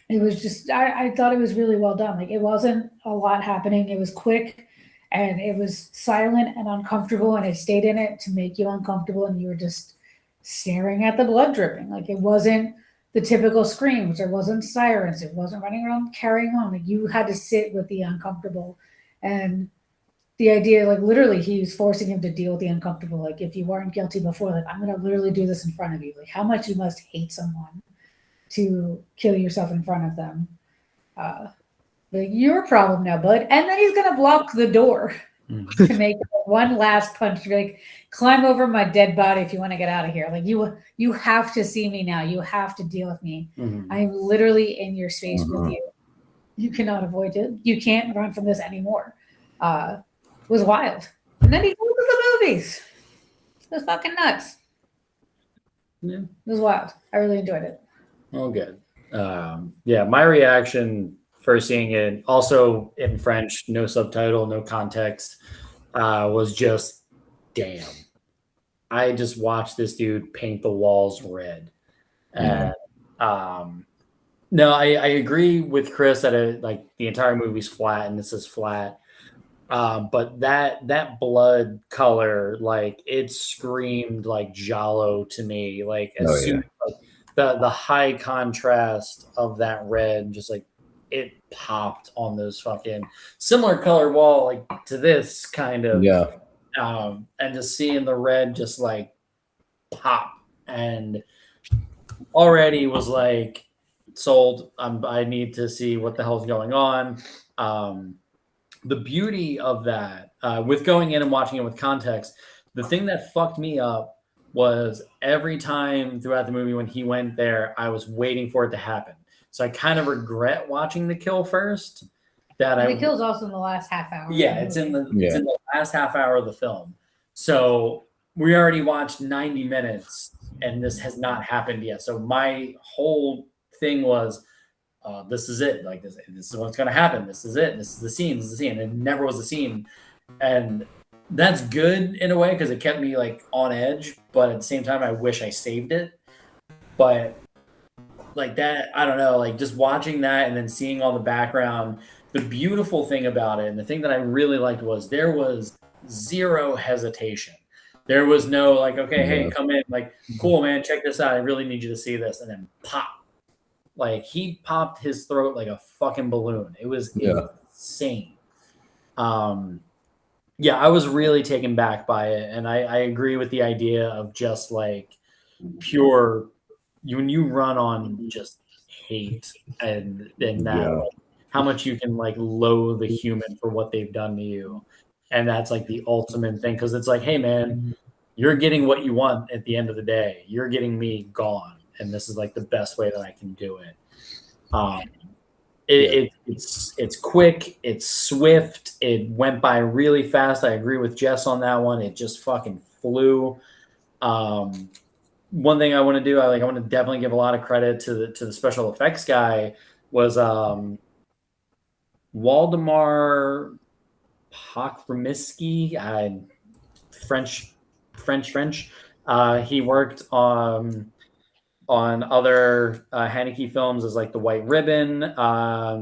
It was just, I thought it was really well done. Like it wasn't a lot happening. It was quick. And it was silent and uncomfortable, and it stayed in it to make you uncomfortable, and you were just staring at the blood dripping. Like it wasn't the typical screams, there wasn't sirens, it wasn't running around carrying on. Like you had to sit with the uncomfortable, and the idea, like literally, he was forcing him to deal with the uncomfortable. Like if you weren't guilty before, like I'm gonna literally do this in front of you. Like how much you must hate someone to kill yourself in front of them. Like, your problem now, bud. And then he's going to block the door to make one last punch. To be like, climb over my dead body if you want to get out of here. Like, you have to see me now. You have to deal with me. Mm-hmm. I'm literally in your space with you. You cannot avoid it. You can't run from this anymore. It was wild. And then he goes to the movies. It was fucking nuts. Yeah. It was wild. I really enjoyed it. Oh, good. Yeah, my reaction first seeing it, also in French, no subtitle, no context, was just, damn. I just watched this dude paint the walls red. And no, I agree with Chris that like the entire movie's flat and this is flat. But that blood color, like it screamed like Giallo to me. Like as soon as like, the high contrast of that red, just like it popped on those fucking similar color wall, like to this kind of. Yeah. and just seeing the red just like pop, and already was like sold. I need to see what the hell's going on. The beauty of that, with going in and watching it with context, the thing that fucked me up was every time throughout the movie when he went there, I was waiting for it to happen. So I kind of regret watching the kill first. The kill's also in the last half hour. Yeah, it's in the last half hour of the film. So we already watched 90 minutes and this has not happened yet. So my whole thing was, this is it. Like this is what's going to happen. This is it. This is the scene. This is the scene. It never was the scene. And that's good in a way because it kept me like on edge. But at the same time, I wish I saved it. But like that, I don't know, like just watching that and then seeing all the background, the beautiful thing about it and the thing that I really liked was there was zero hesitation. There was no like, okay, hey, come in, like, cool, man, check this out. I really need you to see this. And then pop. Like he popped his throat like a fucking balloon. It was insane. Yeah, I was really taken back by it. And I agree with the idea of just like pure, when you run on just hate and that, like, how much you can like loathe a human for what they've done to you. And that's like the ultimate thing. Cause it's like, hey man, you're getting what you want at the end of the day. You're getting me gone. And this is like the best way that I can do it. It's quick, it's swift, it went by really fast. I agree with Jess on that one. It just fucking flew. One thing I want to do, I want to definitely give a lot of credit to the special effects guy was Waldemar Pokromiski, French. He worked on other Haneke films as like The White Ribbon.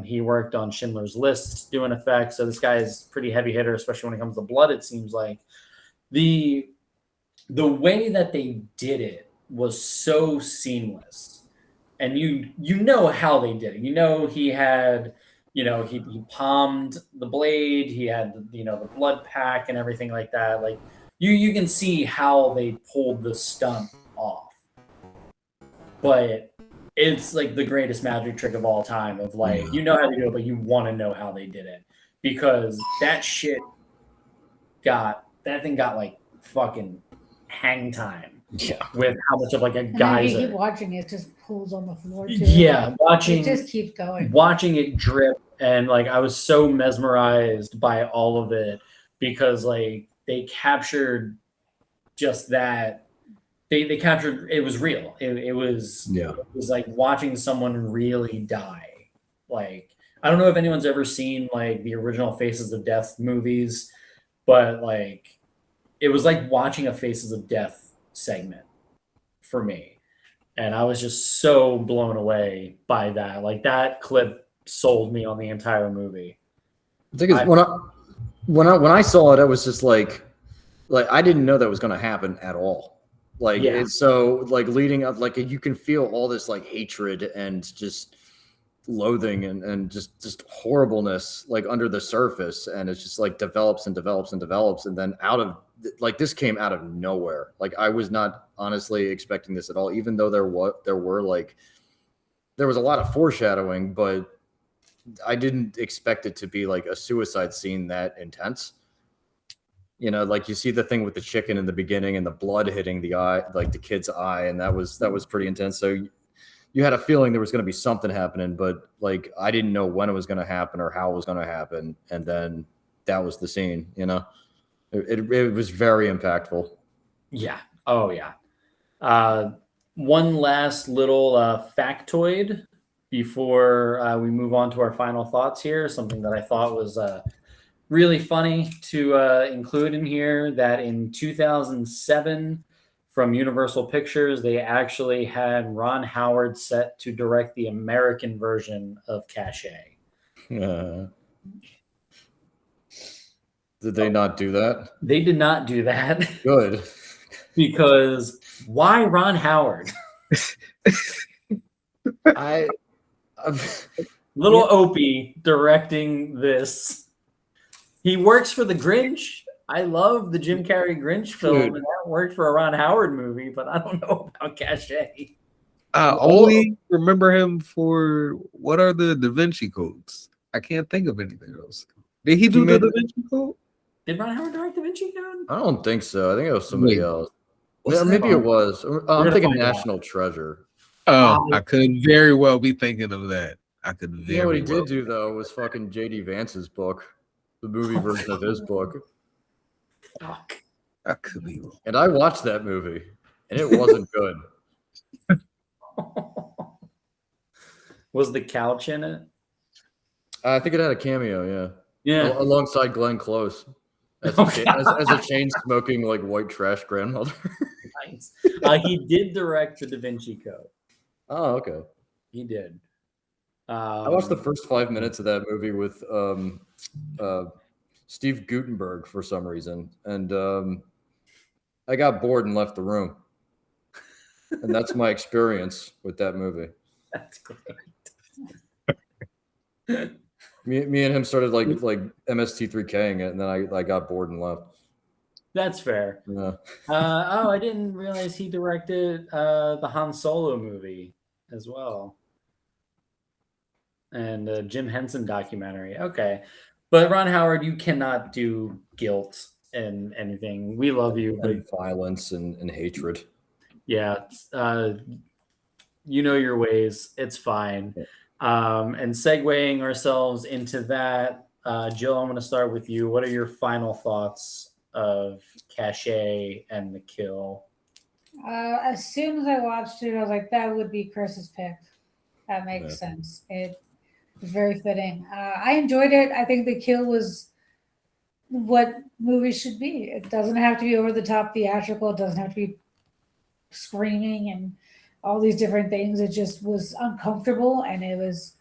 He worked on Schindler's List doing effects. So this guy is pretty heavy hitter, especially when it comes to blood. It seems like the way that they did it was so seamless, and you know how they did it. He had he palmed the blade. He had the blood pack and everything like that. Like you can see how they pulled the stunt off. But it's like the greatest magic trick of all time of like, how to do it, but you want to know how they did it because that thing got like fucking hang time. Yeah. With how much of like a geyser. You keep watching it just pulls on the floor too. Yeah. It just keeps going. Watching it drip. And like, I was so mesmerized by all of it because like they captured just that. They captured it was real. It was like watching someone really die. Like I don't know if anyone's ever seen like the original Faces of Death movies, but like it was like watching a Faces of Death segment for me. And I was just so blown away by that. Like that clip sold me on the entire movie. I think when I saw it, I was just like I didn't know that was going to happen at all. Like it's so like leading up, like you can feel all this like hatred and just loathing and just horribleness like under the surface, and it's just like develops and develops and develops, and then out of like this came out of nowhere. Like I was not honestly expecting this at all, even though there was a lot of foreshadowing, but I didn't expect it to be like a suicide scene that intense. Like you see the thing with the chicken in the beginning and the blood hitting the eye, like the kid's eye, and that was pretty intense. So you had a feeling there was going to be something happening, but like I didn't know when it was going to happen or how it was going to happen, and then that was the scene. It was very impactful. Yeah. Oh yeah. One last little factoid before we move on to our final thoughts here. Something that I thought was really funny to include in here, that in 2007 from Universal Pictures, they actually had Ron Howard set to direct the American version of Caché. Did they not do that? They did not do that. Good. Because why Ron Howard? Little Opie directing this. He works for The Grinch, I love the Jim Carrey Grinch film, and that worked for a Ron Howard movie, but I don't know about Cachet. I only remember him for what are the Da Vinci Codes? I can't think of anything else. Did he do the Da Vinci Code? Did Ron Howard direct Da Vinci Code? I don't think so. I think it was somebody else. what's Yeah, that maybe it on? was. I'm gonna thinking find out. National Treasure. Oh, I could very well be thinking of that. I could You know very what he well. did do though was fucking J.D. Vance's book, the movie version of his book, Fuck. I could be wrong. and I watched that movie, and it wasn't good. Was the couch in it? I think it had a cameo, Yeah. alongside Glenn Close as a chain smoking like white trash grandmother. Nice. He did direct the Da Vinci Code. Oh, okay. He did. I watched the first 5 minutes of that movie with Steve Guttenberg for some reason, and I got bored and left the room. And that's my experience with that movie. That's great. Me and him started like MST3King it, and then I got bored and left. That's fair. Yeah. I didn't realize he directed the Han Solo movie as well. And Jim Henson documentary. Okay. But Ron Howard, you cannot do guilt and anything. We love you. But And violence and hatred. yeah, you know your ways. It's fine. Yeah. And segueing ourselves into that, Jill, I'm going to start with you. What are your final thoughts of Cachet and The Kill? As soon as I watched it, I was like, that would be Chris's pick. That makes Yeah. sense. It was very fitting. I enjoyed it. I think The Kill was what movies should be. It doesn't have to be over the top theatrical. It doesn't have to be screaming and all these different things. It just was uncomfortable, and it was.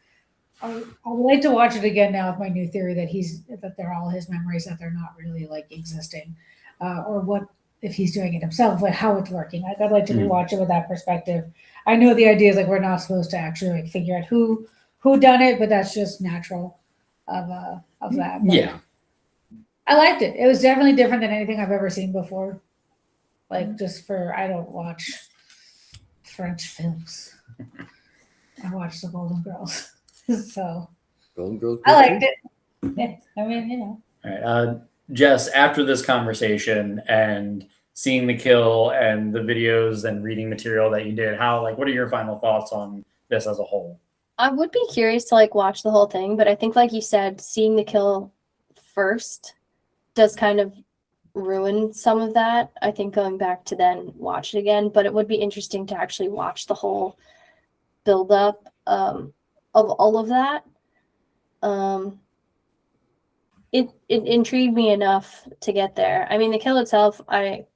I would like to watch it again now with my new theory that they're all his memories, that they're not really like existing, or what if he's doing it himself, like how it's working. Like I'd like to rewatch it with that perspective. I know the idea is like we're not supposed to actually like figure out who done it, but that's just natural of that. But Yeah. I liked it. It was definitely different than anything I've ever seen before. Like I don't watch French films. I watch The Golden Girls. So Golden Girls. I liked it. Yeah, I mean, you know. All right. Jess, after this conversation and seeing The Kill and the videos and reading material that you did, what are your final thoughts on this as a whole? I would be curious to like watch the whole thing, but I think like you said, seeing The Kill first does kind of ruin some of that. I think going back to then watch it again, but it would be interesting to actually watch the whole build up of all of that. It intrigued me enough to get there. I mean, The Kill itself, it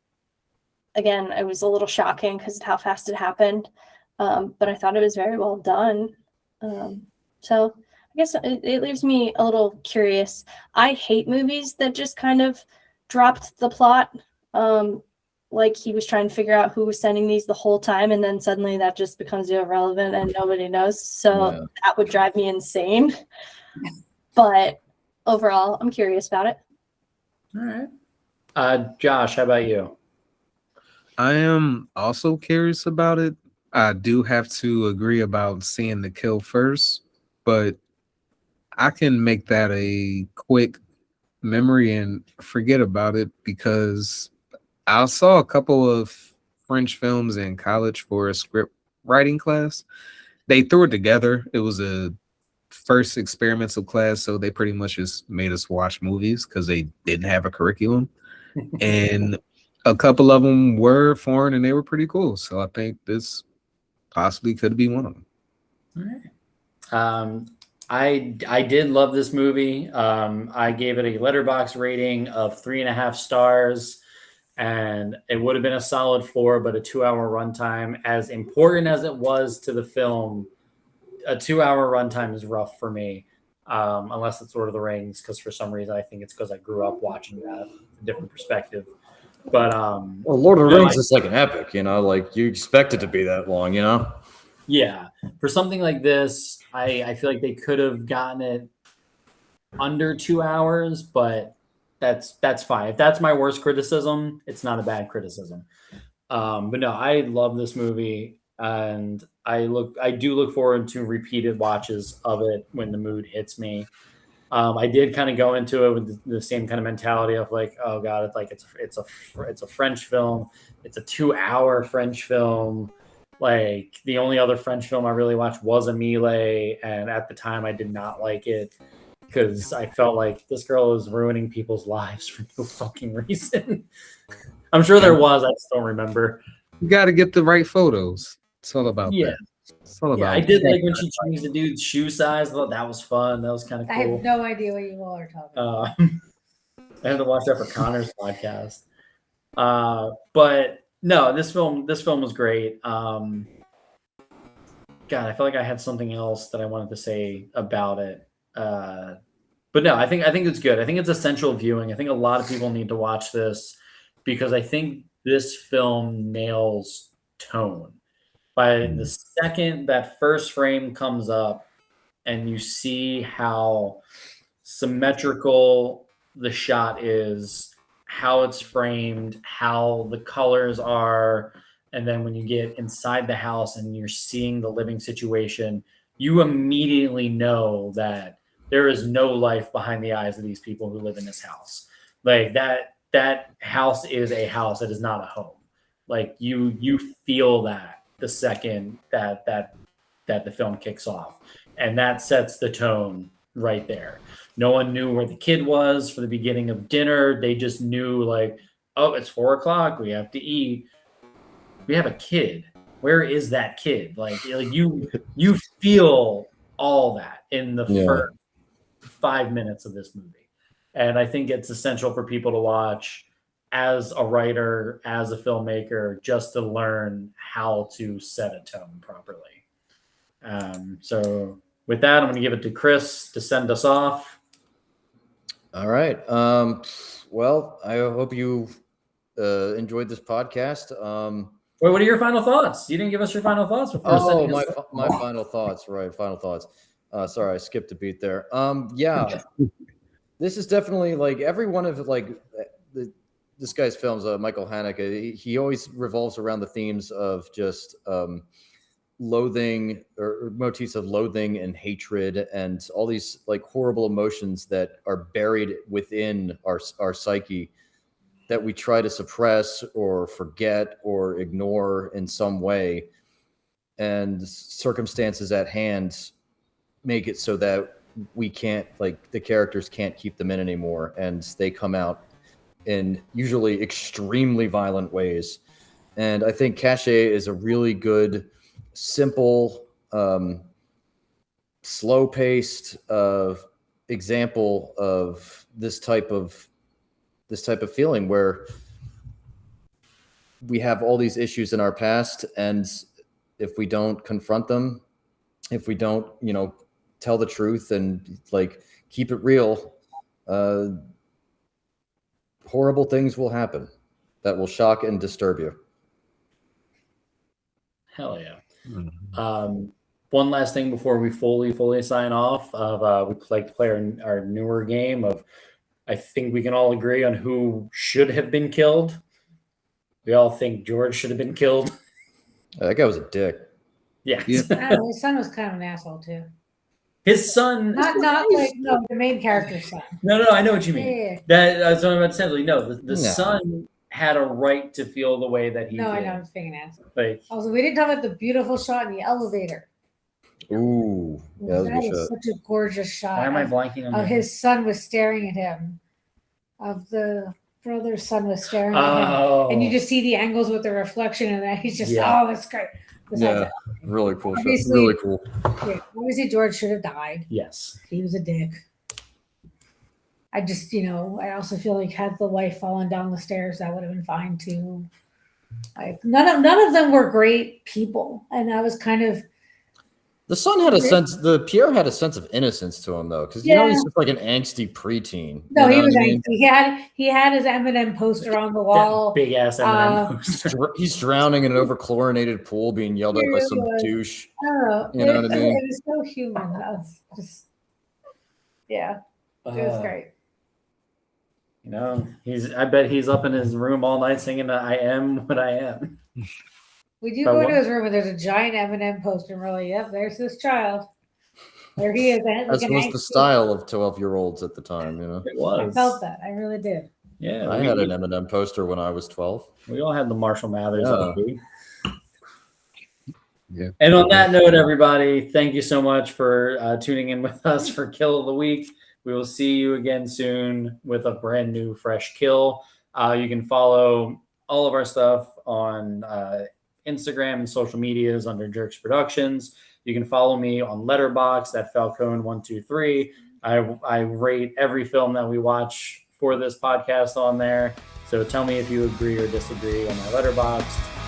was a little shocking because of how fast it happened, but I thought it was very well done. So I guess it leaves me a little curious. I hate movies that just kind of dropped the plot. Like he was trying to figure out who was sending these the whole time, and then suddenly that just becomes irrelevant and nobody knows. So that would drive me insane. But overall, I'm curious about it. All right. Josh, how about you? I am also curious about it. I do have to agree about seeing The Kill first, but I can make that a quick memory and forget about it because I saw a couple of French films in college for a script writing class. They threw it together. It was a first experimental class, so they pretty much just made us watch movies because they didn't have a curriculum. And a couple of them were foreign and they were pretty cool. So I think this possibly could be one of them. All right. I did love this movie. I gave it a Letterboxd rating of 3.5 stars, and it would have been a solid 4, but a 2-hour runtime, as important as it was to the film, a 2-hour runtime is rough for me, unless it's Lord of the Rings, because for some reason I think it's because I grew up watching that, a different perspective. But Lord of the Rings is like an epic, like you expect it to be that long, Yeah, for something like this, I feel like they could have gotten it under 2 hours, but that's fine. If that's my worst criticism, it's not a bad criticism. But no, I love this movie, and I do look forward to repeated watches of it when the mood hits me. I did kind of go into it with the same kind of mentality of like, oh god, it's like it's a French film. It's a 2-hour French film. Like the only other French film I really watched was Emilie, and at the time I did not like it because I felt like this girl is ruining people's lives for no fucking reason. I'm sure there was, I just don't remember. You got to get the right photos. It's all about Yeah. that. It's all Yeah, about I did like when she changed the dude's shoe size. Thought that was fun. That was kind of I cool. have no idea what you all are talking about. I had to watch that for Connor's podcast. But no, this film was great. God, I feel like I had something else that I wanted to say about it. But no, I think it's good. I think it's essential viewing. I think a lot of people need to watch this because I think this film nails tone. By the second that first frame comes up and you see how symmetrical the shot is, how it's framed, how the colors are, and then when you get inside the house and you're seeing the living situation, you immediately know that there is no life behind the eyes of these people who live in this house. Like that house is a house. It is not a home. Like you feel that the second that the film kicks off, and that sets the tone right there. No one knew where the kid was for the beginning of dinner. They just knew like, oh, it's 4:00. We have to eat. We have a kid. Where is that kid? Like you feel all that in the first 5 minutes of this movie. And I think it's essential for people to watch as a writer, as a filmmaker, just to learn how to set a tone properly. So with that, I'm going to give it to Chris to send us off. All right. Well, I hope you enjoyed this podcast. Wait, what are your final thoughts? You didn't give us your final thoughts before. Oh, my final thoughts. Right. Final thoughts. Sorry, I skipped a beat there. Yeah, this is definitely like every one of like this guy's films, Michael Haneke, he always revolves around the themes of just loathing or motifs of loathing and hatred and all these like horrible emotions that are buried within our psyche that we try to suppress or forget or ignore in some way. And circumstances at hand make it so that we can't, like, the characters can't keep them in anymore, and they come out in usually extremely violent ways. And I think Caché is a really good, simple, slow-paced example of this type of feeling where we have all these issues in our past, and if we don't confront them, if we don't, tell the truth and like keep it real, horrible things will happen that will shock and disturb you. Hell yeah. One last thing before we fully sign off. We'd like to play our newer game of, I think we can all agree on who should have been killed. We all think George should have been killed. That guy was a dick. Yeah. Yep. His son was kind of an asshole too. His son, Not like the main character's son. No, I know what you mean. Yeah. That's what I'm about to say. Like, no, the No. son had a right to feel the way that he No, did. I know, I'm being an asshole. Like, Also, we didn't talk about the beautiful shot in the elevator. Ooh, yeah, that was a That good is shot. such a gorgeous shot. why am I blanking on of that? his son was staring at him. Of the brother's son was staring at him. Oh, And you just see the angles with the reflection, and that he's just, Yeah. oh, that's great. Besides Yeah, really cool shot. Obviously- Really cool. that, yeah, obviously George should have died. yes. He was a dick. I just, I also feel like had the wife fallen down the stairs, that would have been fine too. Like none of them were great people, and I was kind of The son had a sense. Pierre had a sense of innocence to him, though, because he's just like an angsty preteen. no, you know he was what I mean? angry. He had his Eminem poster on the wall. Big ass Eminem poster. He's drowning in an over-chlorinated pool, being yelled at by some douche. I don't know. You know what I mean? It was so human. I was just, yeah, it was great. You know, I bet he's up in his room all night singing "I am what I am." We do But go into what- his room and there's a giant Eminem poster, and we're like, "Yep, there's this child. There he is." As was the style of 12-year-olds at the time, you know. It I was. felt that. I really did. Yeah, I had an Eminem poster when I was 12. we all had the Marshall Mathers. Yeah. LP. Yeah. And on that note, everybody, thank you so much for tuning in with us for Kill of the Week. We will see you again soon with a brand new, fresh kill. You can follow all of our stuff on Instagram and social medias under Jerks Productions. You can follow me on Letterboxd at Falcone123. I rate every film that we watch for this podcast on there. So tell me if you agree or disagree on my Letterboxd.